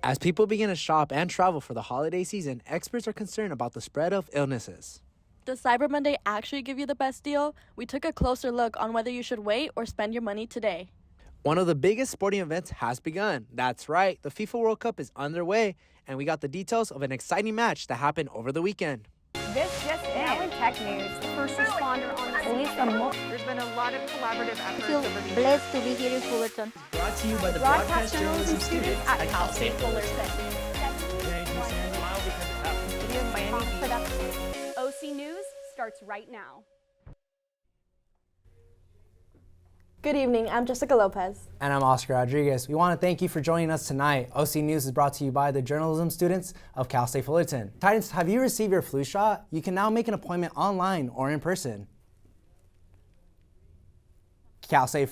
As people begin to shop and travel for the holiday season, experts are concerned about the spread of illnesses. Does Cyber Monday actually give you the best deal? We took a closer look on whether you should wait or spend your money today. One of the biggest sporting events has begun. That's right, the FIFA World Cup is underway, and we got the details of an exciting match that happened over the weekend. This just now in tech news, the first responder on the police. There's been a lot of collaborative efforts I feel over the years. blessed to be here in Fullerton. Brought to you by the broadcast journalism students at Cal State Fullerton. OC News starts right now. Good evening, I'm Jessica Lopez. And I'm Oscar Rodriguez. We want to thank you for joining us tonight. OC News is brought to you by the journalism students of Cal State Fullerton. Titans, have you received your flu shot? You can now make an appointment online or in person. Cal State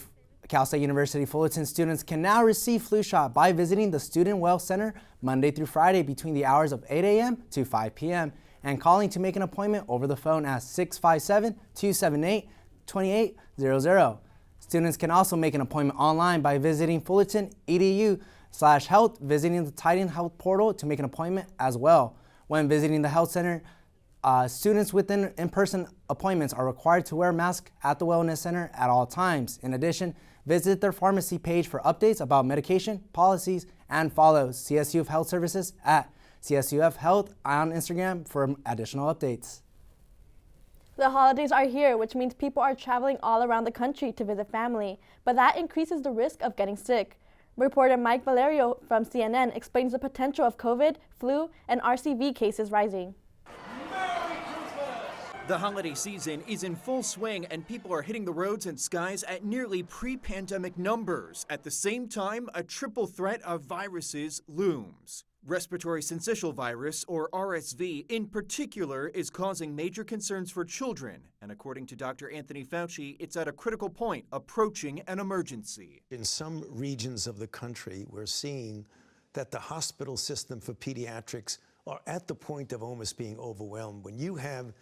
University Fullerton students can now receive flu shot by visiting the Student Well Center Monday through Friday between the hours of 8 a.m. to 5 p.m. and calling to make an appointment over the phone at 657-278-2800. Students can also make an appointment online by visiting fullerton.edu/health, visiting the Titan Health portal to make an appointment as well. When visiting the health center, students with in-person appointments are required to wear a mask at the Wellness Center at all times. In addition, visit their pharmacy page for updates about medication, policies, and follow CSUF Health Services at CSUF Health on Instagram for additional updates. The holidays are here, which means people are traveling all around the country to visit family, but that increases the risk of getting sick. Reporter Mike Valerio from CNN explains the potential of COVID, flu, and RSV cases rising. The holiday season is in full swing and people are hitting the roads and skies at nearly pre-pandemic numbers. At the same time, a triple threat of viruses looms. Respiratory syncytial virus, or RSV, in particular, is causing major concerns for children. And according to Dr. Anthony Fauci, it's at a critical point, approaching an emergency. In some regions of the country, we're seeing that the hospital system for pediatrics are at the point of almost being overwhelmed. When you have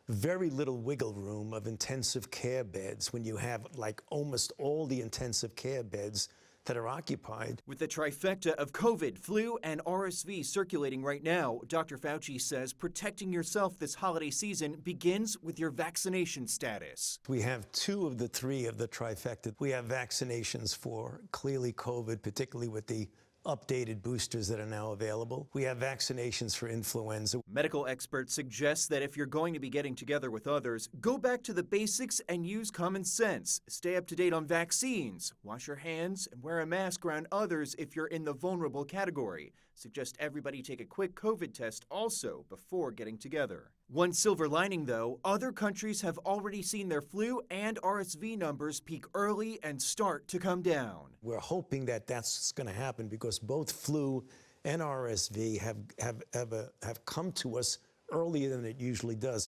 very little wiggle room of intensive care beds, when you have like almost all the intensive care beds that are occupied. With the trifecta of COVID, flu, and RSV circulating right now, Dr. Fauci says protecting yourself this holiday season begins with your vaccination status. We have two of the three of the trifecta. We have vaccinations for clearly COVID, particularly with the updated boosters that are now available. We have vaccinations for influenza. Medical experts suggest that if you're going to be getting together with others, go back to the basics and use common sense. Stay up to date on vaccines, wash your hands, and wear a mask around others if you're in the vulnerable category. Suggest everybody take a quick COVID test also before getting together. One silver lining, though, other countries have already seen their flu and RSV numbers peak early and start to come down. We're hoping that that's going to happen because both flu and RSV have come to us earlier than it usually does.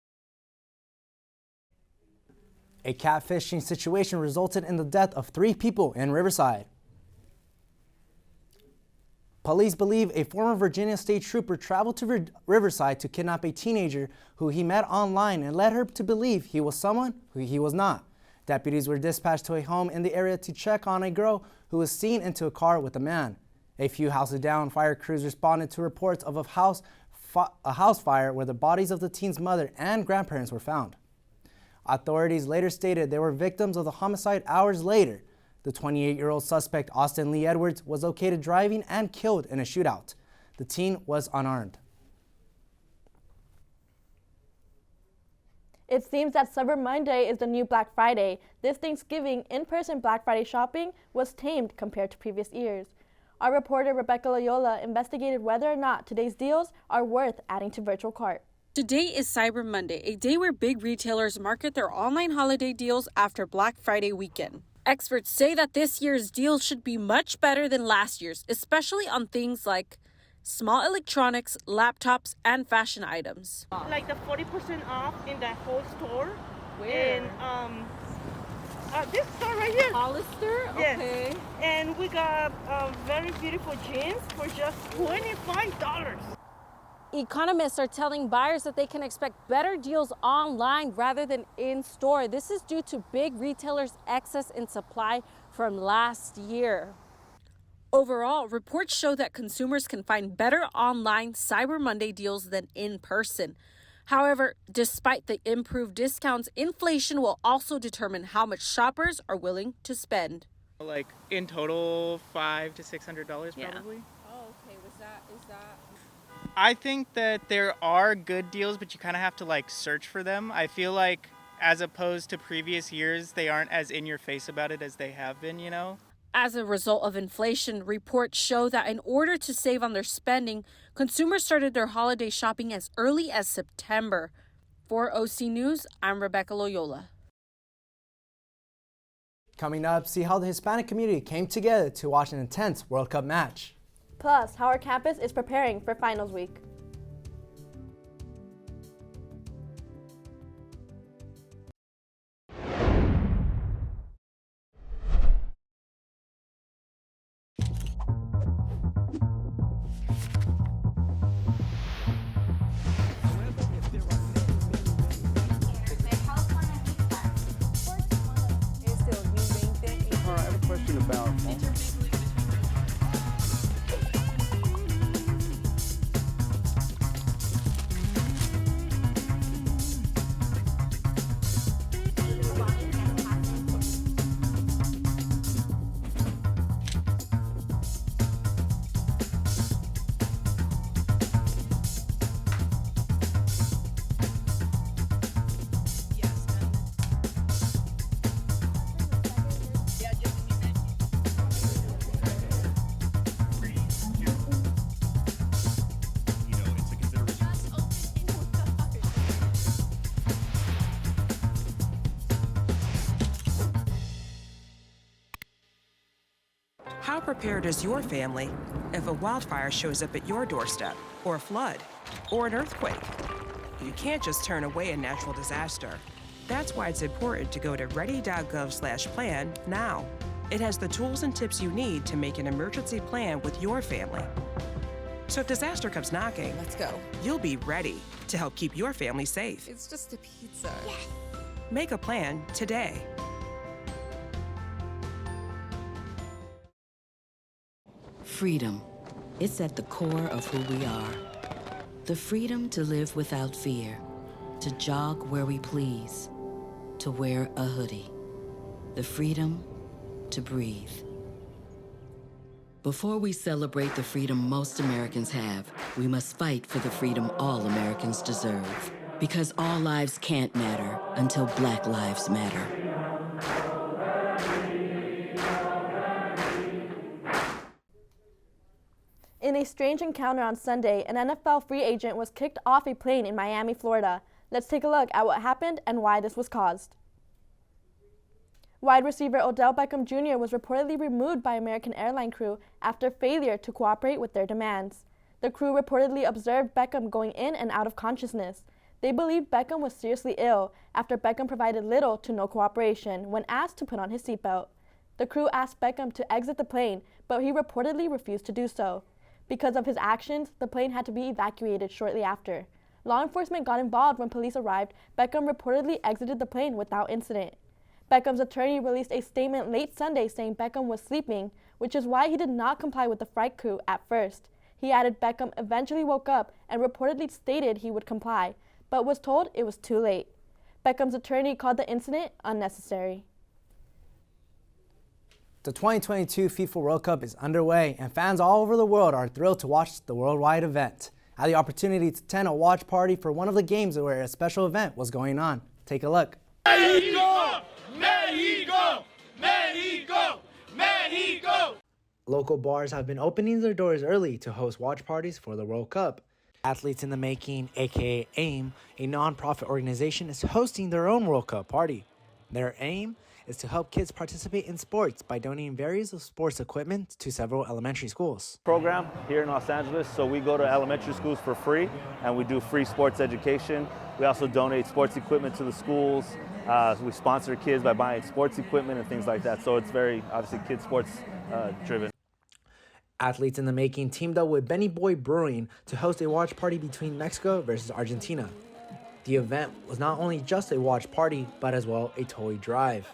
A catfishing situation resulted in the death of 3 people in Riverside. Police believe a former Virginia state trooper traveled to Riverside to kidnap a teenager who he met online and led her to believe he was someone who he was not. Deputies were dispatched to a home in the area to check on a girl who was seen into a car with a man. A few houses down, fire crews responded to reports of a house fire where the bodies of the teen's mother and grandparents were found. Authorities later stated they were victims of the homicide hours later. The 28-year-old suspect, Austin Lee Edwards, was located driving and killed in a shootout. The teen was unarmed. It seems that Cyber Monday is the new Black Friday. This Thanksgiving, in-person Black Friday shopping was tamed compared to previous years. Our reporter Rebecca Loyola investigated whether or not today's deals are worth adding to virtual cart. Today is Cyber Monday, a day where big retailers market their online holiday deals after Black Friday weekend. Experts say that this year's deals should be much better than last year's, especially on things like small electronics, laptops, and fashion items. Like the 40% off in that whole store. Where? And this store right here. Hollister? Yes. Okay. And we got very beautiful jeans for just $25. Economists are telling buyers that they can expect better deals online rather than in-store. This is due to big retailers' excess in supply from last year. Overall, reports show that consumers can find better online Cyber Monday deals than in person. However, despite the improved discounts, inflation will also determine how much shoppers are willing to spend. Like in total, $500 to $600 probably. Oh, okay. Is that? I think that there are good deals, but you kind of have to like search for them. I feel like as opposed to previous years, they aren't as in your face about it as they have been, you know? As a result of inflation, reports show that in order to save on their spending, consumers started their holiday shopping as early as September. For OC News, I'm Rebecca Loyola. Coming up, see how the Hispanic community came together to watch an intense World Cup match. Plus, how our campus is preparing for finals week. I have a question about How prepared is your family if a wildfire shows up at your doorstep, or a flood, or an earthquake? You can't just turn away a natural disaster. That's why it's important to go to ready.gov/plan now. It has the tools and tips you need to make an emergency plan with your family. So if disaster comes knocking, let's go. You'll be ready to help keep your family safe. It's just a pizza. Yes. Make a plan today. Freedom. It's at the core of who we are. The freedom to live without fear, to jog where we please, to wear a hoodie. The freedom to breathe. Before we celebrate the freedom most Americans have, we must fight for the freedom all Americans deserve. Because all lives can't matter until Black lives matter. In a strange encounter on Sunday, an NFL free agent was kicked off a plane in Miami, Florida. Let's take a look at what happened and why this was caused. Wide receiver Odell Beckham Jr. was reportedly removed by American airline crew after failure to cooperate with their demands. The crew reportedly observed Beckham going in and out of consciousness. They believed Beckham was seriously ill after Beckham provided little to no cooperation when asked to put on his seatbelt. The crew asked Beckham to exit the plane, but he reportedly refused to do so. Because of his actions, the plane had to be evacuated shortly after. Law enforcement got involved when police arrived. Beckham reportedly exited the plane without incident. Beckham's attorney released a statement late Sunday saying Beckham was sleeping, which is why he did not comply with the flight crew at first. He added Beckham eventually woke up and reportedly stated he would comply, but was told it was too late. Beckham's attorney called the incident unnecessary. The 2022 FIFA World Cup is underway, and fans all over the world are thrilled to watch the worldwide event. I had the opportunity to attend a watch party for one of the games where a special event was going on. Take a look. Mexico! Mexico! Mexico! Mexico! Local bars have been opening their doors early to host watch parties for the World Cup. Athletes in the Making, aka AIM, a non-profit organization, is hosting their own World Cup party. Their aim is to help kids participate in sports by donating various sports equipment to several elementary schools. Program here in Los Angeles, so we go to elementary schools for free and we do free sports education. We also donate sports equipment to the schools. We sponsor kids by buying sports equipment and things like that, so it's very, obviously, kid sports driven. Athletes in the Making teamed up with Benny Boy Brewing to host a watch party between Mexico versus Argentina. The event was not only just a watch party, but as well a toy drive.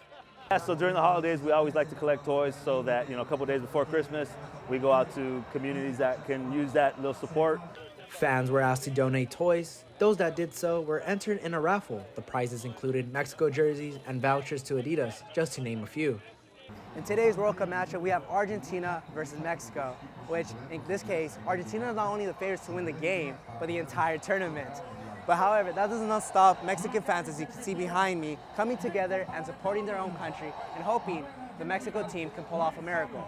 So during the holidays, we always like to collect toys so that, a couple days before Christmas, we go out to communities that can use that little support. Fans were asked to donate toys. Those that did so were entered in a raffle. The prizes included Mexico jerseys and vouchers to Adidas, just to name a few. In today's World Cup matchup, we have Argentina versus Mexico, which in this case, Argentina is not only the favorites to win the game, but the entire tournament. But however, that does not stop Mexican fans, as you can see behind me, coming together and supporting their own country and hoping the Mexico team can pull off a miracle.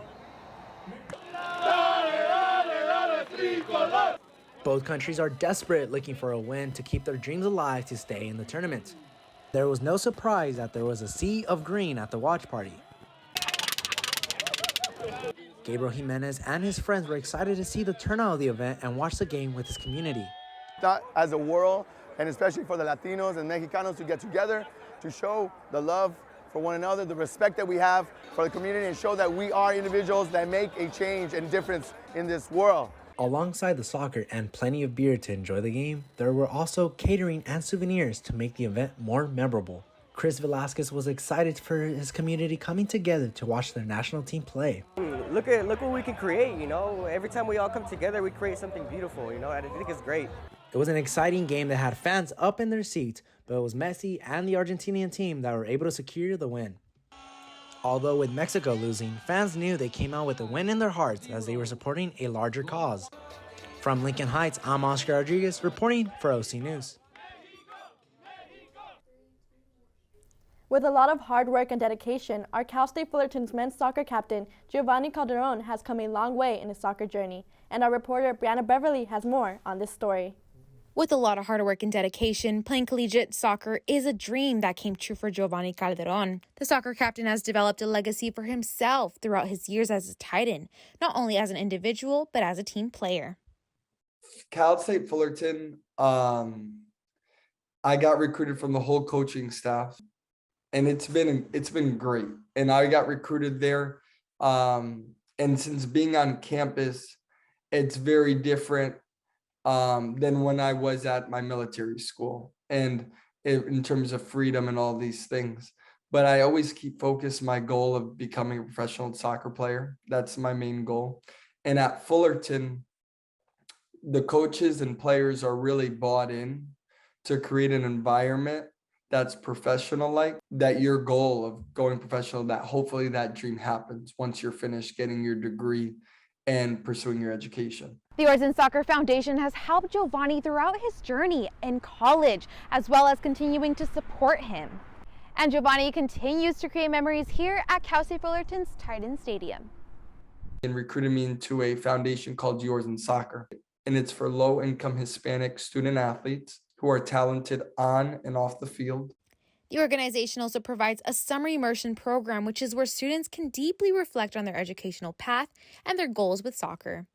Both countries are desperate, looking for a win to keep their dreams alive to stay in the tournament. There was no surprise that there was a sea of green at the watch party. Gabriel Jimenez and his friends were excited to see the turnout of the event and watch the game with his community. As a world, and especially for the Latinos and Mexicanos to get together, to show the love for one another, the respect that we have for the community, and show that we are individuals that make a change and difference in this world. Alongside the soccer and plenty of beer to enjoy the game, there were also catering and souvenirs to make the event more memorable. Chris Velasquez was excited for his community coming together to watch their national team play. Look what we can create, Every time we all come together, we create something beautiful, I think it's great. It was an exciting game that had fans up in their seats, but it was Messi and the Argentinian team that were able to secure the win. Although with Mexico losing, fans knew they came out with a win in their hearts as they were supporting a larger cause. From Lincoln Heights, I'm Oscar Rodriguez reporting for OC News. With a lot of hard work and dedication, our Cal State Fullerton's men's soccer captain, Giovanni Calderon, has come a long way in his soccer journey. And our reporter, Brianna Beverly, has more on this story. With a lot of hard work and dedication, playing collegiate soccer is a dream that came true for Giovanni Calderon. The soccer captain has developed a legacy for himself throughout his years as a Titan, not only as an individual, but as a team player. Cal State Fullerton, I got recruited from the whole coaching staff, and it's been great. And I got recruited there, and since being on campus, it's very different than when I was at my military school, and in terms of freedom and all these things. But I always keep focused my goal of becoming a professional soccer player. That's my main goal. And at Fullerton, the coaches and players are really bought in to create an environment that's professional, like that your goal of going professional, that hopefully that dream happens once you're finished getting your degree and pursuing your education. The Orson Soccer Foundation has helped Giovanni throughout his journey in college, as well as continuing to support him. And Giovanni continues to create memories here at Cal State Fullerton's Titan Stadium. And recruited me into a foundation called Yours in Soccer. And it's for low-income Hispanic student athletes who are talented on and off the field. The organization also provides a summer immersion program, which is where students can deeply reflect on their educational path and their goals with soccer.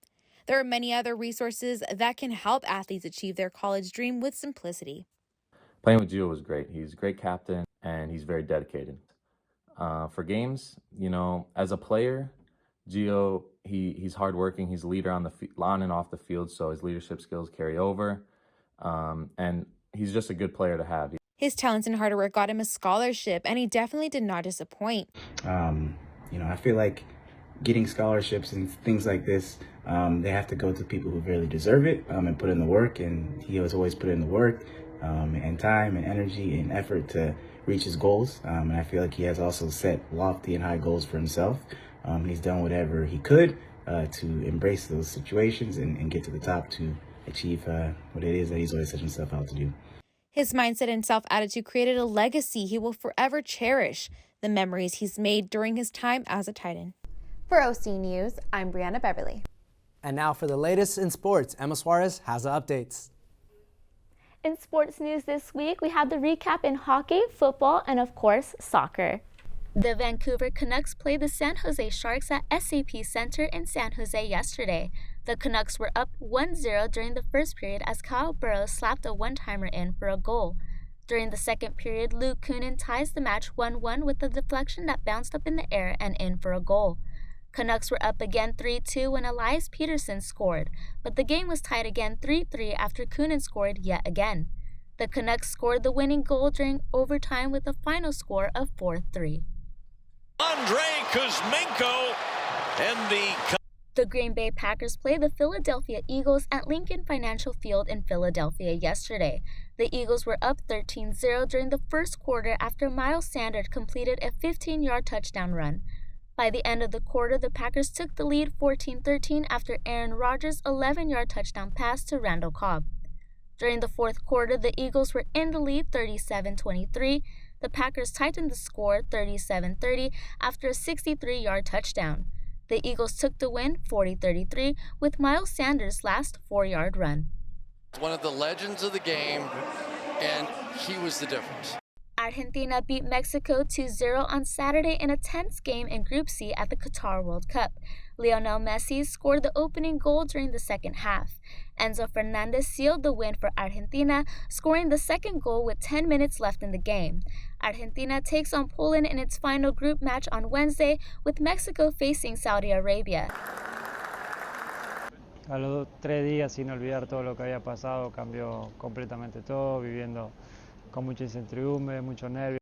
There are many other resources that can help athletes achieve their college dream with simplicity. Playing with Gio was great. He's a great captain, and he's very dedicated. For games, as a player, Gio, he's hardworking. He's a leader on and off the field, so his leadership skills carry over. And he's just a good player to have. His talents and hard work got him a scholarship, and he definitely did not disappoint. I feel like getting scholarships and things like this, they have to go to people who really deserve it and put in the work. And he has always put in the work and time and energy and effort to reach his goals. And I feel like he has also set lofty and high goals for himself. He's done whatever he could to embrace those situations and get to the top to achieve what it is that he's always set himself out to do. His mindset and self-attitude created a legacy he will forever cherish, the memories he's made during his time as a Titan. For OC News, I'm Brianna Beverly. And now for the latest in sports, Emma Suarez has the updates. In sports news this week, we have the recap in hockey, football, and of course, soccer. The Vancouver Canucks played the San Jose Sharks at SAP Center in San Jose yesterday. The Canucks were up 1-0 during the first period as Kyle Burroughs slapped a one-timer in for a goal. During the second period, Luke Kunin ties the match 1-1 with a deflection that bounced up in the air and in for a goal. Canucks were up again 3-2 when Elias Peterson scored, but the game was tied again 3-3 after Kunin scored yet again. The Canucks scored the winning goal during overtime with a final score of 4-3. Andrei Kuzmenko and The Green Bay Packers played the Philadelphia Eagles at Lincoln Financial Field in Philadelphia yesterday. The Eagles were up 13-0 during the first quarter after Miles Sanders completed a 15-yard touchdown run. By the end of the quarter, the Packers took the lead 14-13 after Aaron Rodgers' 11-yard touchdown pass to Randall Cobb. During the fourth quarter, the Eagles were in the lead 37-23. The Packers tightened the score 37-30 after a 63-yard touchdown. The Eagles took the win 40-33 with Miles Sanders' last 4-yard run. One of the legends of the game, and he was the difference. Argentina beat Mexico 2-0 on Saturday in a tense game in Group C at the Qatar World Cup. Lionel Messi scored the opening goal during the second half. Enzo Fernandez sealed the win for Argentina, scoring the second goal with 10 minutes left in the game. Argentina takes on Poland in its final group match on Wednesday, with Mexico facing Saudi Arabia. A los 3 días, sin olvidar todo lo que había pasado, cambió completamente todo, viviendo con mucha incertidumbre, mucho nervio.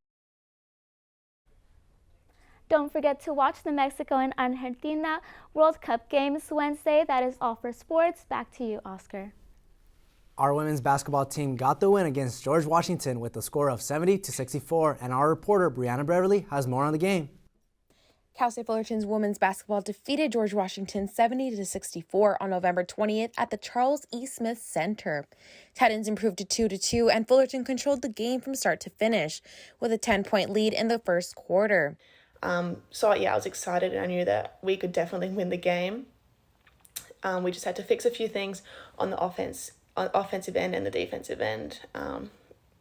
Don't forget to watch the Mexico and Argentina World Cup games Wednesday. That is all for sports. Back to you, Oscar. Our women's basketball team got the win against George Washington with a score of 70-64, and our reporter Brianna Beverly has more on the game. Cal State Fullerton's women's basketball defeated George Washington 70-64 on November 20th at the Charles E. Smith Center. Titans improved to 2-2, and Fullerton controlled the game from start to finish with a 10-point lead in the first quarter. I was excited, and I knew that we could definitely win the game. We just had to fix a few things on the offensive end and the defensive end.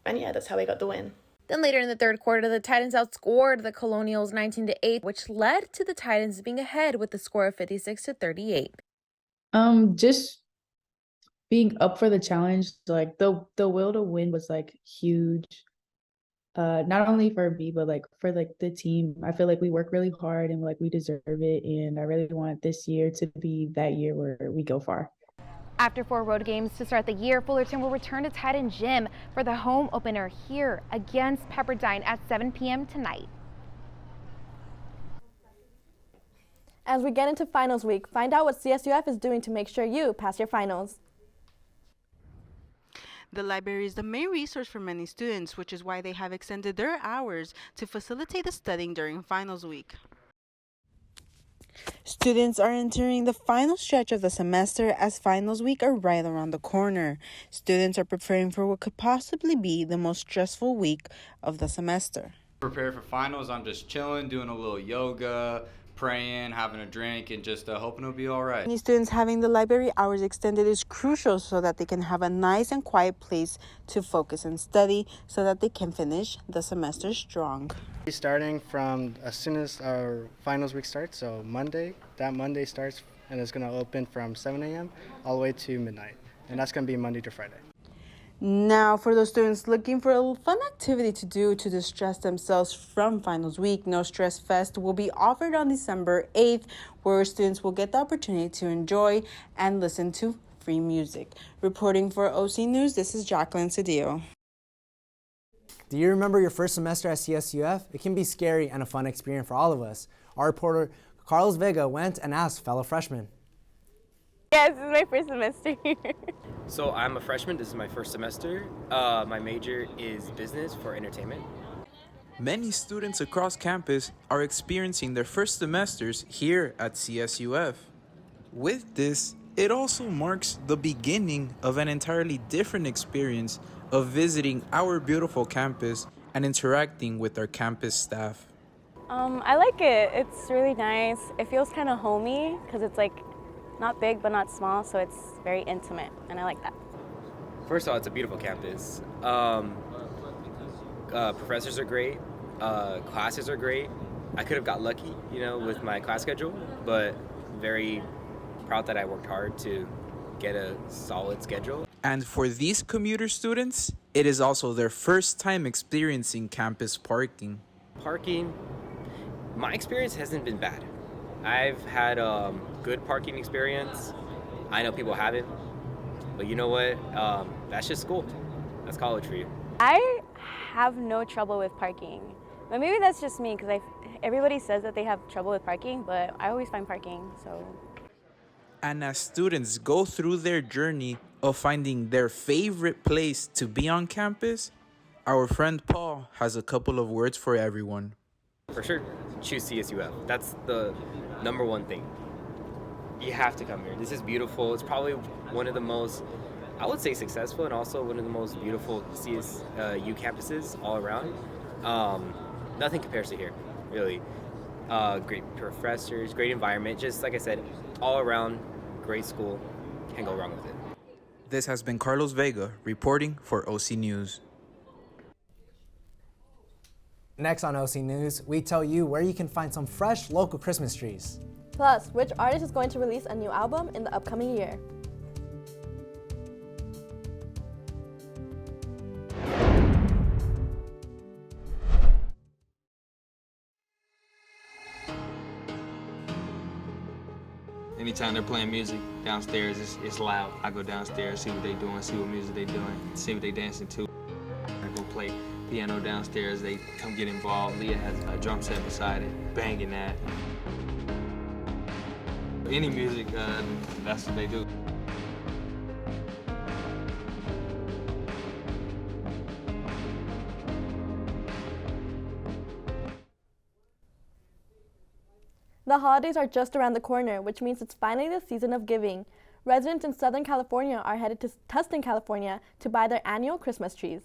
That's how we got the win. Then later in the third quarter, the Titans outscored the Colonials 19-8, which led to the Titans being ahead with a score of 56-38. Just being up for the challenge, like the will to win was like huge. Not only for me, but like for like the team. I feel like we work really hard and like we deserve it, and I really want this year to be that year where we go far. After 4 road games to start the year, Fullerton will return to Titan Gym for the home opener here against Pepperdine at 7 p.m. tonight. As we get into finals week, find out what CSUF is doing to make sure you pass your finals. The library is the main resource for many students, which is why they have extended their hours to facilitate the studying during finals week. Students are entering the final stretch of the semester as finals week are right around the corner. Students are preparing for what could possibly be the most stressful week of the semester. Prepare for finals, I'm just chilling, doing a little yoga, praying, having a drink, and just hoping it'll be all right. Many students having the library hours extended is crucial so that they can have a nice and quiet place to focus and study so that they can finish the semester strong. Starting from as soon as our finals week starts, so that Monday starts, and it's going to open from 7 a.m. all the way to midnight, and that's going to be Monday to Friday. Now, for those students looking for a fun activity to do to distress themselves from finals week, No Stress Fest will be offered on December 8th, where students will get the opportunity to enjoy and listen to free music. Reporting for OC News, this is Jacqueline Cedillo. Do you remember your first semester at CSUF? It can be scary and a fun experience for all of us. Our reporter Carlos Vega went and asked fellow freshmen. Yes, this is my first semester here. So I'm a freshman. This is my first semester. My major is business for entertainment. Many students across campus are experiencing their first semesters here at CSUF. With this, it also marks the beginning of an entirely different experience of visiting our beautiful campus and interacting with our campus staff. I like it. It's really nice. It feels kind of homey because it's like not big but not small, so it's very intimate, and I like that. First of all, it's a beautiful campus. Professors are great. Classes are great. I could have got lucky, with my class schedule, but very proud that I worked hard to get a solid schedule. And for these commuter students, it is also their first time experiencing campus parking. Parking, my experience hasn't been bad. I've had a good parking experience. I know people haven't, but you know what? That's just school. That's college for you. I have no trouble with parking. But maybe that's just me because everybody says that they have trouble with parking, but I always find parking, so. And as students go through their journey of finding their favorite place to be on campus, our friend Paul has a couple of words for everyone. For sure, choose CSUF. That's the number one thing. You have to come here. This is beautiful. It's probably one of the most, I would say, successful and also one of the most beautiful CSU campuses all around. Nothing compares to here, really. Great professors, great environment. Just like I said, all around, great school. Can't go wrong with it. This has been Carlos Vega reporting for OC News. Next on OC News, we tell you where you can find some fresh local Christmas trees. Plus, which artist is going to release a new album in the upcoming year? Anytime they're playing music downstairs, it's loud. I go downstairs, see what they're doing, see what music they're doing, see what they're dancing to. I go play piano downstairs, they come get involved. Leah has a drum set beside it, banging that. Any music, that's what they do. The holidays are just around the corner, which means it's finally the season of giving. Residents in Southern California are headed to Tustin, California to buy their annual Christmas trees.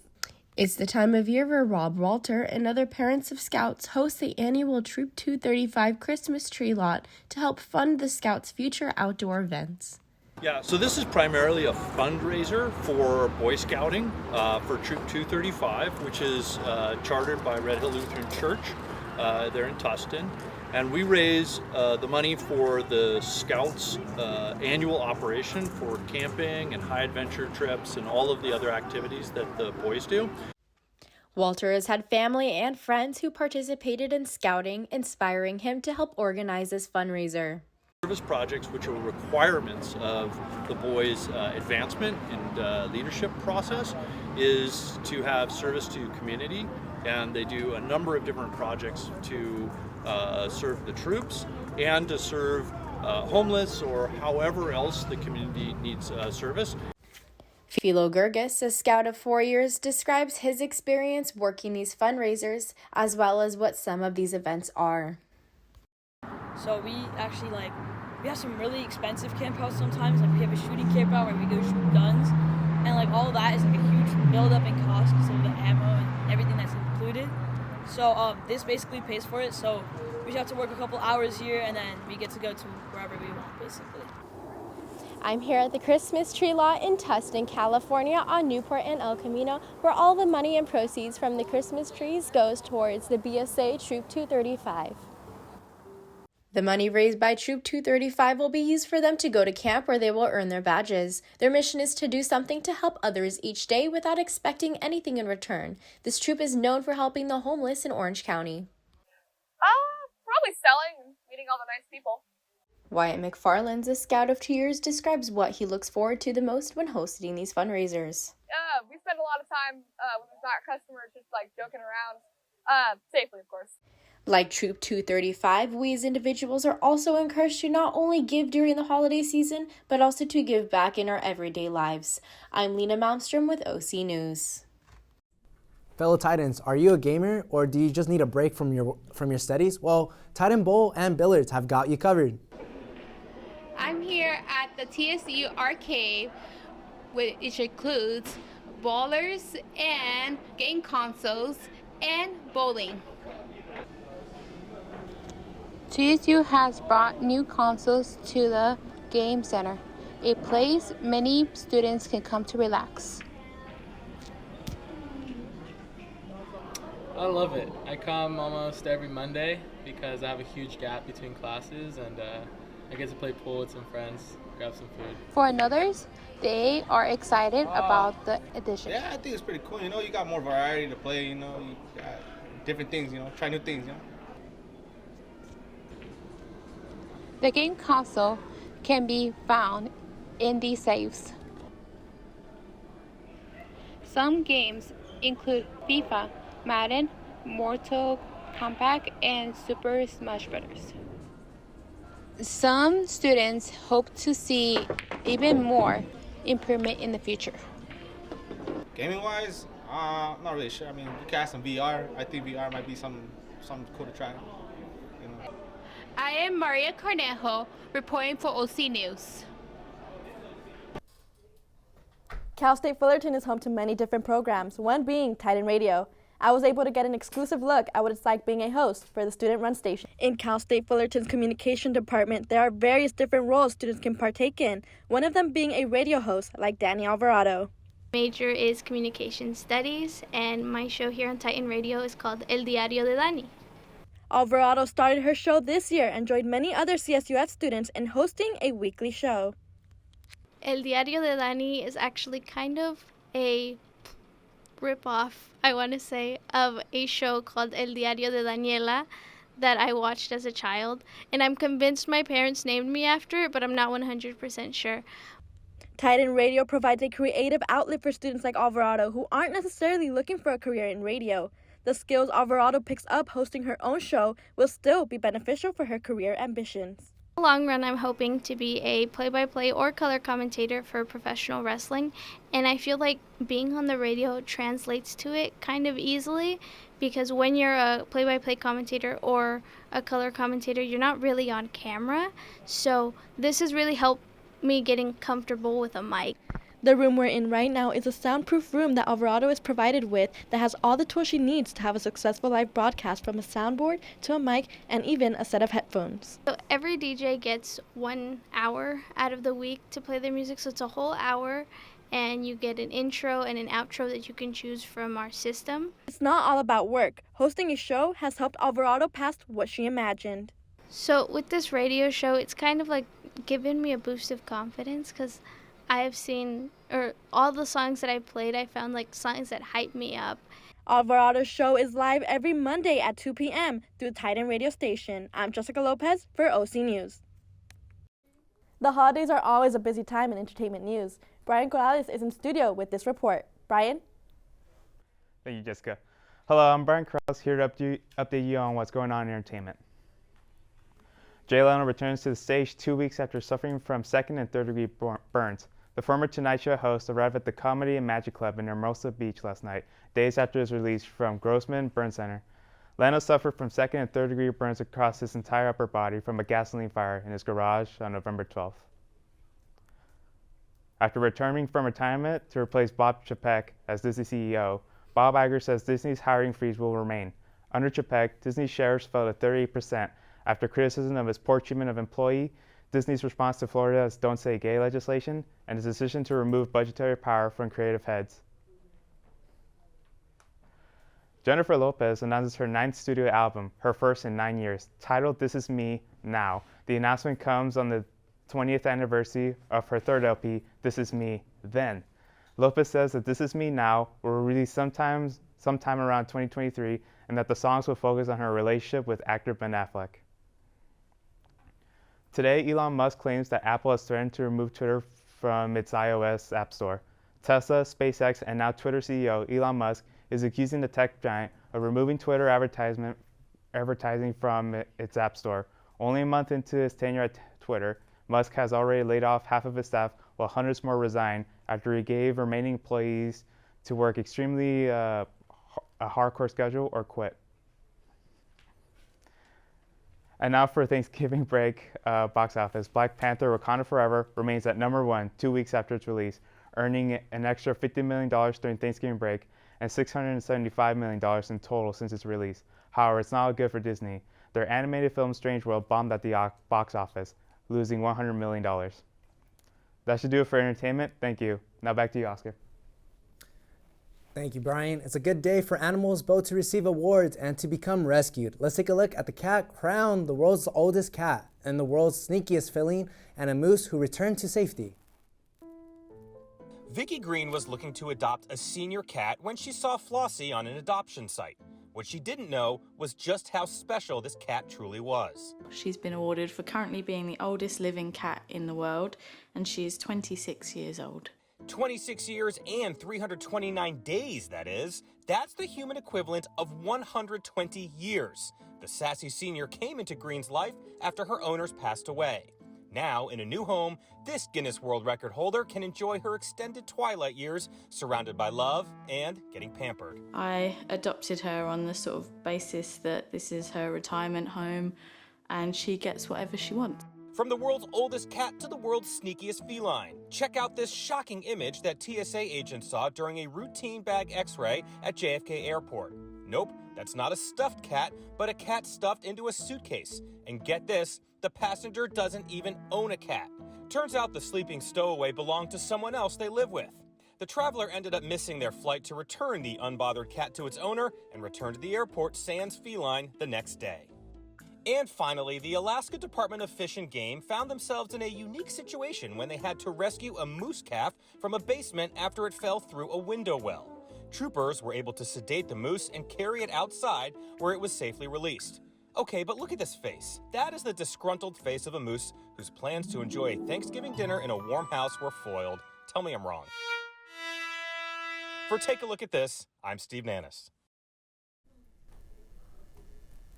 It's the time of year where Rob Walter and other parents of Scouts host the annual Troop 235 Christmas tree lot to help fund the Scouts' future outdoor events. Yeah, so this is primarily a fundraiser for Boy Scouting for Troop 235, which is chartered by Red Hill Lutheran Church there in Tustin. And we raise the money for the Scouts' annual operation for camping and high adventure trips and all of the other activities that the boys do. Walter has had family and friends who participated in Scouting, inspiring him to help organize this fundraiser. Service projects, which are requirements of the boys' advancement and leadership process, is to have service to community, and they do a number of different projects to serve the troops and to serve homeless or however else the community needs service. Philo Gergis, a Scout of 4 years, describes his experience working these fundraisers as well as what some of these events are. So we actually we have some really expensive campouts sometimes. Like we have a shooting campout where we go shoot guns, and all of that is a huge buildup in cost because of the ammo and everything that's included. So this basically pays for it. So we just have to work a couple hours here, and then we get to go to wherever we want, basically. I'm here at the Christmas tree lot in Tustin, California on Newport and El Camino, where all the money and proceeds from the Christmas trees goes towards the BSA Troop 235. The money raised by Troop 235 will be used for them to go to camp where they will earn their badges. Their mission is to do something to help others each day without expecting anything in return. This troop is known for helping the homeless in Orange County. Probably selling and meeting all the nice people. Wyatt McFarland's a Scout of 2 years describes what he looks forward to the most when hosting these fundraisers. We spend a lot of time when there's not customers just joking around, safely of course. Like Troop 235, we as individuals are also encouraged to not only give during the holiday season, but also to give back in our everyday lives. I'm Lena Malmstrom with OC News. Fellow Titans, are you a gamer or do you just need a break from your studies? Well, Titan Bowl and Billiards have got you covered. I'm here at the TSU arcade, which includes bowlers and game consoles and bowling. TSU has brought new consoles to the game center, a place many students can come to relax. I love it. I come almost every Monday because I have a huge gap between classes, and I get to play pool with some friends, grab some food. For others, they are excited about the addition. Yeah, I think it's pretty cool. You got more variety to play, you got different things, try new things, The game console can be found in these safes. Some games include FIFA, Madden, Mortal Compact, and Super Smash Bros. Some students hope to see even more improvement in the future. Gaming wise, I'm not really sure. I mean, you can add some VR. I think VR might be some cool to try. You know. I am Maria Cornejo, reporting for OC News. Cal State Fullerton is home to many different programs, one being Titan Radio. I was able to get an exclusive look at what it's like being a host for the student-run station. In Cal State Fullerton's communication department, there are various different roles students can partake in, one of them being a radio host like Danny Alvarado. Major is communication studies, and my show here on Titan Radio is called El Diario de Dani. Alvarado started her show this year and joined many other CSUF students in hosting a weekly show. El Diario de Dani is actually kind of a rip-off, I want to say, of a show called El Diario de Daniela that I watched as a child, and I'm convinced my parents named me after it, but I'm not 100% sure. Titan Radio provides a creative outlet for students like Alvarado who aren't necessarily looking for a career in radio. The skills Alvarado picks up hosting her own show will still be beneficial for her career ambitions. In the long run, I'm hoping to be a play-by-play or color commentator for professional wrestling, and I feel like being on the radio translates to it kind of easily, because when you're a play-by-play commentator or a color commentator, you're not really on camera, so this has really helped me getting comfortable with a mic. The room we're in right now is a soundproof room that Alvarado is provided with that has all the tools she needs to have a successful live broadcast, from a soundboard to a mic and even a set of headphones. So every DJ gets 1 hour out of the week to play their music, so it's a whole hour, and you get an intro and an outro that you can choose from our system. It's not all about work. Hosting a show has helped Alvarado past what she imagined. So with this radio show, it's kind of like given me a boost of confidence, because I've seen, or all the songs that I played, I found like songs that hype me up. Alvarado's show is live every Monday at 2 p.m. through Titan Radio Station. I'm Jessica Lopez for OC News. The holidays are always a busy time in entertainment news. Brian Corrales is in studio with this report. Brian? Thank you, Jessica. Hello, I'm Brian Corrales here to update you on what's going on in entertainment. Jay Leno returns to the stage 2 weeks after suffering from second and third degree burns. The former Tonight Show host arrived at the Comedy and Magic Club in Hermosa Beach last night, days after his release from Grossman Burn Center. Leno suffered from second and third degree burns across his entire upper body from a gasoline fire in his garage on November 12th. After returning from retirement to replace Bob Chapek as Disney CEO, Bob Iger says Disney's hiring freeze will remain. Under Chapek, Disney shares fell to 38%. After criticism of his poor treatment of employee, Disney's response to Florida's Don't Say Gay legislation, and his decision to remove budgetary power from creative heads. Jennifer Lopez announces her 9th studio album, her first in 9 years, titled This Is Me Now. The announcement comes on the 20th anniversary of her third LP, This Is Me Then. Lopez says that This Is Me Now will release sometime around 2023, and that the songs will focus on her relationship with actor Ben Affleck. Today, Elon Musk claims that Apple has threatened to remove Twitter from its iOS App Store. Tesla, SpaceX, and now Twitter CEO Elon Musk is accusing the tech giant of removing Twitter advertising from its App Store. Only a month into his tenure at Twitter, Musk has already laid off half of his staff, while hundreds more resign after he gave remaining employees to work extremely a hardcore schedule or quit. And now for Thanksgiving break box office. Black Panther Wakanda Forever remains at #1 2 weeks after its release, earning an extra $50 million during Thanksgiving break and $675 million in total since its release. However, it's not good for Disney. Their animated film Strange World bombed at the box office, losing $100 million. That should do it for entertainment. Thank you. Now back to you, Oscar. Thank you, Brian. It's a good day for animals both to receive awards and to become rescued. Let's take a look at the cat crowned the world's oldest cat and the world's sneakiest feline, and a moose who returned to safety. Vicky Green was looking to adopt a senior cat when she saw Flossie on an adoption site. What she didn't know was just how special this cat truly was. She's been awarded for currently being the oldest living cat in the world, and she is 26 years old. 26 years and 329 days, that is. That's the human equivalent of 120 years. The sassy senior came into Green's life after her owners passed away. Now, in a new home, this Guinness World Record holder can enjoy her extended twilight years surrounded by love and getting pampered. I adopted her on the sort of basis that this is her retirement home and she gets whatever she wants. From the world's oldest cat to the world's sneakiest feline, check out this shocking image that TSA agents saw during a routine bag x-ray at JFK Airport. Nope, that's not a stuffed cat, but a cat stuffed into a suitcase. And get this, the passenger doesn't even own a cat. Turns out the sleeping stowaway belonged to someone else they live with. The traveler ended up missing their flight to return the unbothered cat to its owner and return to the airport sans feline the next day. And finally, the Alaska Department of Fish and Game found themselves in a unique situation when they had to rescue a moose calf from a basement after it fell through a window well. Troopers were able to sedate the moose and carry it outside where it was safely released. Okay, but look at this face. That is the disgruntled face of a moose whose plans to enjoy a Thanksgiving dinner in a warm house were foiled. Tell me I'm wrong. For Take a Look at This, I'm Steve Nannis.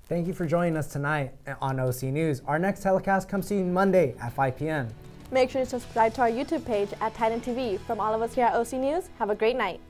Thank you for joining us tonight on OC News. Our next telecast comes to you Monday at 5 p.m. Make sure to subscribe to our YouTube page at Titan TV. From all of us here at OC News, have a great night.